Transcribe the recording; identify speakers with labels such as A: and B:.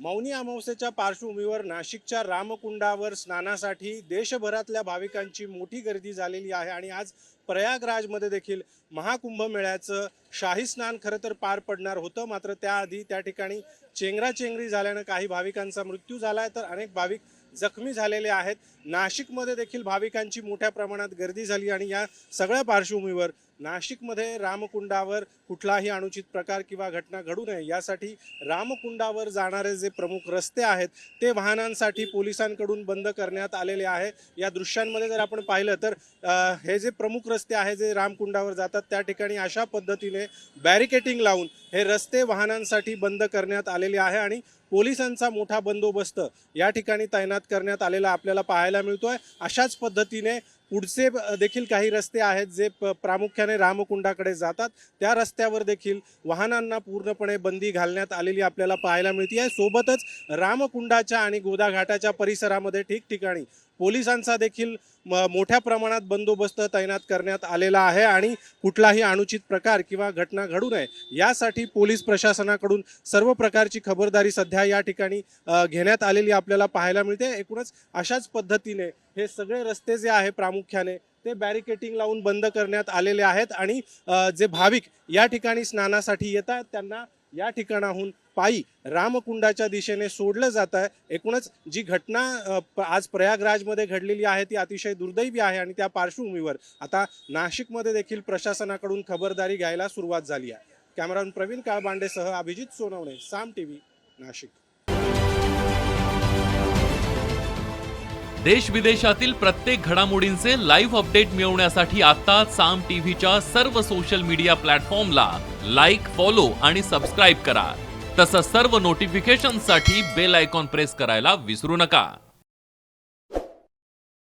A: मौनी अमावस्येच्या पार्श्वभूमीवर नाशिकच्या रामकुंडावर स्नानासाठी देशभरातल्या भाविकांची मोठी गर्दी झालेली आहे आणि आज प्रयागराजमध्ये देखील महाकुंभ मेळ्याचं शाही स्नान खरं तर पार पडणार होतं। मात्र त्याआधी त्या ठिकाणी चेंगराचेंगरी झाल्यानं काही भाविकांचा मृत्यू झालाय तर अनेक भाविक जखमी झालेले आहेत। नाशिकमध्ये देखील भाविकांची मोठ्या प्रमाणात गर्दी झाली आणि या सगळ्या पार्श्वभूमीवर नाशिकमध्ये रामकुंडावर कुठलाही अनुचित प्रकार किंवा घटना घडू नये यासाठी रामकुंडावर जाणारे जे प्रमुख रस्ते आहेत ते वाहनांसाठी पोलिसांकडून बंद करण्यात आलेले आहे। या दृश्यांमध्ये जर आपण पाहिलं तर हे जे प्रमुख रस्ते आहेत जे रामकुंडावर जातात त्या ठिकाणी अशा पद्धतीने बॅरिकेटिंग लावून हे रस्ते वाहनांसाठी बंद करण्यात आलेले आहे आणि पोलिसांचा मोठा बंदोबस्त या ठिकाणी तैनात करण्यात आलेला आपल्याला पाहायला मिळतोय। अशाच पद्धतीने पुढचे देखील काही रस्ते आहेत जे प्रामुख्याने रामकुंडाकडे जातात त्या रस्त्यावर देखील वाहनांना पूर्णपणे बंदी घालण्यात आलेली आपल्याला पाहायला मिळते आहे। सोबतच रामकुंडाच्या आणि गोदाघाटाच्या परिसरामध्ये ठिकठिकाणी पोलिसांचा देखील मोठ्या प्रमाणात बंदोबस्त तैनात करण्यात आलेला आहे आणि कुठलाही अनुचित प्रकार किंवा घटना घडू नये यासाठी पोलीस प्रशासनाकडून सर्व प्रकारची खबरदारी सध्या या ठिकाणी घेण्यात आलेली आपल्याला पाहायला मिळते। एकूणच अशाच पद्धतीने हे सगळे रस्ते जे आहे प्रामुख्याने ते बॅरिकेटिंग लावून बंद करण्यात आलेले आहेत आणि जे भाविक या ठिकाणी स्नानासाठी येतात त्यांना या ठिकाणाहून पायी रामकुंडाच्या दिशेने सोडलं जात आहे। एकूणच जी घटना आज प्रयागराजमध्ये घडलेली आहे ती अतिशय दुर्दैवी आहे आणि त्या पार्श्वभूमीवर आता नाशिकमध्ये देखील प्रशासनाकडून खबरदारी घ्यायला सुरुवात झाली आहे। कॅमेरामन प्रवीण काळबांडेसह अभिजित सोनवणे, साम टीव्ही, नाशिक।
B: देश विदेशातील प्रत्येक घडामोडींचे लाईव्ह अपडेट मिळवण्यासाठी आता साम टीव्हीच्या सर्व सोशल मीडिया प्लॅटफॉर्मला लाईक, फॉलो आणि सबस्क्राईब करा। तसंच सर्व नोटिफिकेशनसाठी बेल आयकॉन प्रेस करायला विसरू नका।